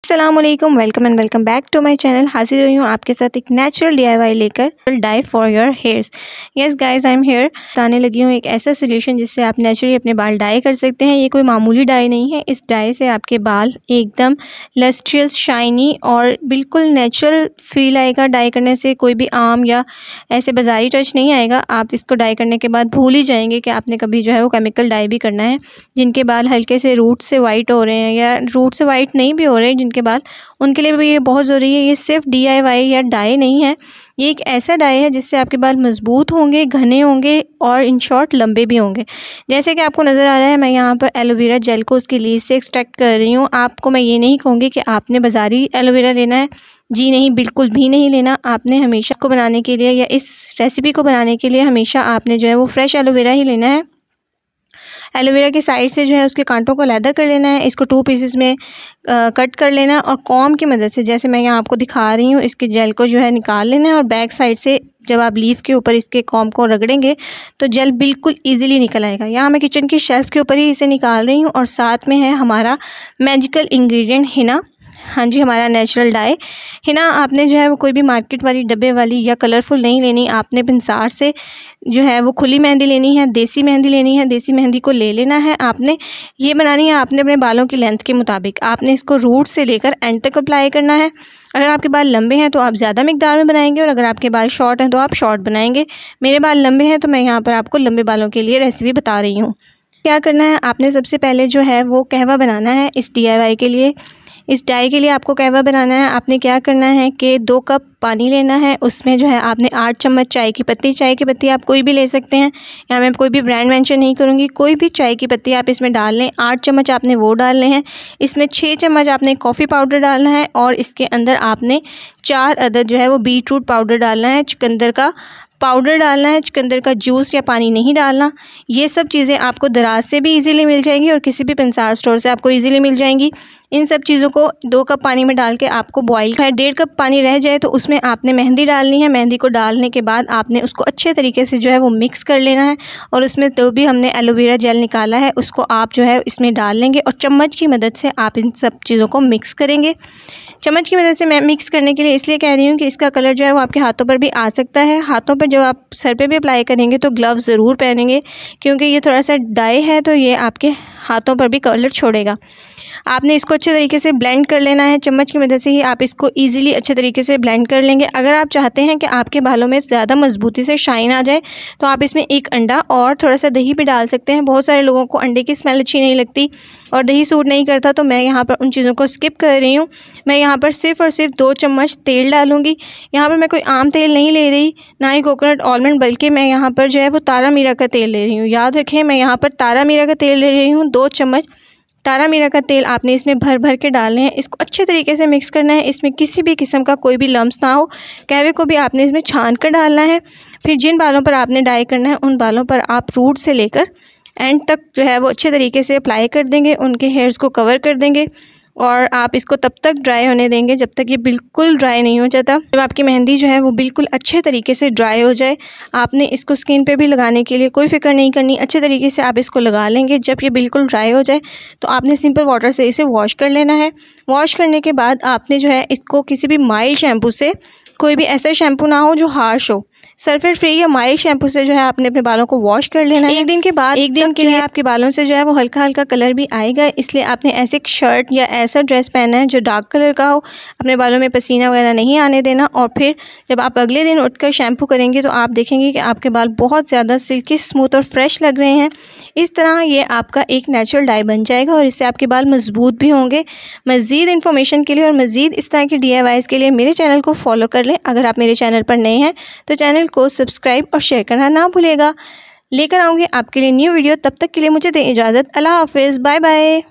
अस्सलामुअलैकुम, welcome and welcome back to my channel. हाजिर हुई हूँ आपके साथ एक नेचुरल डीआईवाई लेकर, dye for your hairs. Yes guys, I am here. बताने लगी हूँ एक ऐसा सोल्यूशन जिससे आप नेचुरली अपने बाल डाई कर सकते हैं। ये कोई मामूली डाई नहीं है। इस डाई से आपके बाल एकदम लस्ट्रियस, शाइनी और बिल्कुल नेचुरल फील आएगा। डाई करने से कोई भी आम या ऐसे बाजारी टच नहीं आएगा। आप इसको डाई करने के बाद भूल ही जाएंगे कि आपने कभी जो है वो केमिकल डाई भी करना है। जिनके बाल हल्के से रूट से वाइट हो रहे हैं या रूट से वाइट नहीं भी हो रहे हैं के बाल, उनके लिए भी ये बहुत ज़रूरी है। ये सिर्फ डीआईवाई या डाई नहीं है, ये एक ऐसा डाई है जिससे आपके बाल मजबूत होंगे, घने होंगे और इन शॉर्ट लंबे भी होंगे। जैसे कि आपको नज़र आ रहा है, मैं यहाँ पर एलोवेरा जेल को उसकी लीफ से एक्सट्रैक्ट कर रही हूँ। आपको मैं ये नहीं कहूँगी कि आपने बाजारी एलोवेरा लेना है, जी नहीं, बिल्कुल भी नहीं लेना। आपने हमेशा इसको बनाने के लिए या इस रेसिपी को बनाने के लिए हमेशा आपने जो है वो फ्रेश एलोवेरा ही लेना है। एलोवेरा के साइड से जो है उसके कांटों को अलहदा कर लेना है। इसको 2 पीसेस में कट कर लेना है और कॉम की मदद से, जैसे मैं यहाँ आपको दिखा रही हूँ, इसके जेल को जो है निकाल लेना है। और बैक साइड से जब आप लीफ के ऊपर इसके कॉम को रगड़ेंगे तो जेल बिल्कुल इजीली निकल आएगा। यहाँ मैं किचन की शेल्फ़ के ऊपर ही इसे निकाल रही हूँ। और साथ में है हमारा मैजिकल इंग्रेडिएंट हिना। हाँ जी, हमारा नेचुरल डाई हिना। आपने जो है वो कोई भी मार्केट वाली डब्बे वाली या कलरफुल नहीं लेनी। आपने पिंसार से जो है वो खुली मेहंदी लेनी है, देसी मेहंदी लेनी है। देसी मेहंदी को ले लेना है। आपने ये बनानी है आपने अपने बालों की लेंथ के मुताबिक। आपने इसको रूट से लेकर एंड तक अप्लाई करना है। अगर आपके बाल लंबे हैं तो आप ज़्यादा मिकदार में बनाएंगे और अगर आपके बाल शॉर्ट हैं तो आप शॉर्ट बनाएंगे। मेरे बाल लंबे हैं तो मैं यहाँ पर आपको लंबे बालों के लिए रेसिपी बता रही हूँ। क्या करना है, आपने सबसे पहले जो है वो कहवा बनाना है इस डीआईवाई के लिए। इस डाई के लिए आपको कहवा बनाना है। आपने क्या करना है कि 2 कप पानी लेना है। उसमें जो है आपने 8 चम्मच चाय की पत्ती आप कोई भी ले सकते हैं। यहाँ मैं कोई भी ब्रांड मेंशन नहीं करूँगी, कोई भी चाय की पत्ती आप इसमें डाल लें। 8 चम्मच आपने वो डालने हैं। इसमें 6 चम्मच आपने कॉफ़ी पाउडर डालना है और इसके अंदर आपने 4 अदद जो है वो बीट रूट पाउडर डालना है। चुकंदर का पाउडर डालना है, चुकंदर का जूस या पानी नहीं डालना। ये सब चीज़ें आपको दराज से भी इजीली मिल जाएंगी और किसी भी पिंसार स्टोर से आपको इजीली मिल जाएंगी। इन सब चीज़ों को 2 कप पानी में डाल के आपको बॉईल है। 1.5 कप पानी रह जाए तो उसमें आपने मेहंदी डालनी है। मेहंदी को डालने के बाद आपने उसको अच्छे तरीके से जो है वो मिक्स कर लेना है और उसमें तो भी हमने एलोवेरा जेल निकाला है उसको आप जो है इसमें डाल लेंगे और चम्मच की मदद से आप इन सब चीज़ों को मिक्स करेंगे। चम्मच की मदद से मैं मिक्स करने के लिए इसलिए कह रही हूँ कि इसका कलर जो है वो आपके हाथों पर भी आ सकता है। हाथों पर जब आप सर पे भी अप्लाई करेंगे तो ग्लव्स ज़रूर पहनेंगे क्योंकि ये थोड़ा सा डाई है तो ये आपके हाथों पर भी कलर छोड़ेगा। आपने इसको अच्छे तरीके से ब्लेंड कर लेना है। चम्मच की मदद से ही आप इसको इजीली अच्छे तरीके से ब्लेंड कर लेंगे। अगर आप चाहते हैं कि आपके बालों में ज़्यादा मजबूती से शाइन आ जाए तो आप इसमें 1 अंडा और थोड़ा सा दही भी डाल सकते हैं। बहुत सारे लोगों को अंडे की स्मेल अच्छी नहीं लगती और दही सूट नहीं करता, तो मैं यहाँ पर उन चीज़ों को स्किप कर रही हूँ। मैं यहाँ पर सिर्फ़ और सिर्फ 2 चम्मच तेल डालूँगी। यहाँ पर मैं कोई आम तेल नहीं ले रही, ना ही कोकोनट ऑलमंड, बल्कि मैं यहाँ पर जो है वो तारा मीरा का तेल ले रही हूँ। याद रखें, मैं यहाँ पर तारा मीरा का तेल ले रही हूँ। 2 चम्मच तारा मीरा का तेल आपने इसमें भर भर के डालने हैं। इसको अच्छे तरीके से मिक्स करना है। इसमें किसी भी किस्म का कोई भी लम्स ना हो। कहवे को भी आपने इसमें छान कर डालना है। फिर जिन बालों पर आपने डाई करना है उन बालों पर आप रूट से लेकर एंड तक जो है वो अच्छे तरीके से अप्लाई कर देंगे। उनके हेयर्स को कवर कर देंगे और आप इसको तब तक ड्राई होने देंगे जब तक ये बिल्कुल ड्राई नहीं हो जाता। जब आपकी मेहंदी जो है वो बिल्कुल अच्छे तरीके से ड्राई हो जाए, आपने इसको स्किन पे भी लगाने के लिए कोई फ़िक्र नहीं करनी। अच्छे तरीके से आप इसको लगा लेंगे। जब ये बिल्कुल ड्राई हो जाए तो आपने सिंपल वाटर से इसे वॉश कर लेना है। वॉश करने के बाद आपने जो है इसको किसी भी माइल्ड शैम्पू से, कोई भी ऐसा शैम्पू ना हो जो हार्श हो, सल्फेट फ्री या माइल्ड शैम्पू से जो है आपने अपने बालों को वॉश कर लेना है। एक दिन के लिए आपके बालों से जो है वो हल्का हल्का कलर भी आएगा, इसलिए आपने ऐसे एक शर्ट या ऐसा ड्रेस पहना है जो डार्क कलर का हो। अपने बालों में पसीना वगैरह नहीं आने देना। और फिर जब आप अगले दिन उठकर शैम्पू करेंगे तो आप देखेंगे कि आपके बाल बहुत ज़्यादा सिल्की, स्मूथ और फ्रेश लग रहे हैं। इस तरह ये आपका एक नेचुरल डाई बन जाएगा और इससे आपके बाल मजबूत भी होंगे। मज़ीद इन्फॉर्मेशन के लिए और मज़ीद इस तरह की DIYs के लिए मेरे चैनल को फॉलो कर लें। अगर आप मेरे चैनल पर नए हैं तो चैनल को सब्सक्राइब और शेयर करना ना भूलेगा। लेकर आऊँगी आपके लिए न्यू वीडियो। तब तक के लिए मुझे दें इजाज़त। अल्लाह हाफिज़, बाय बाय।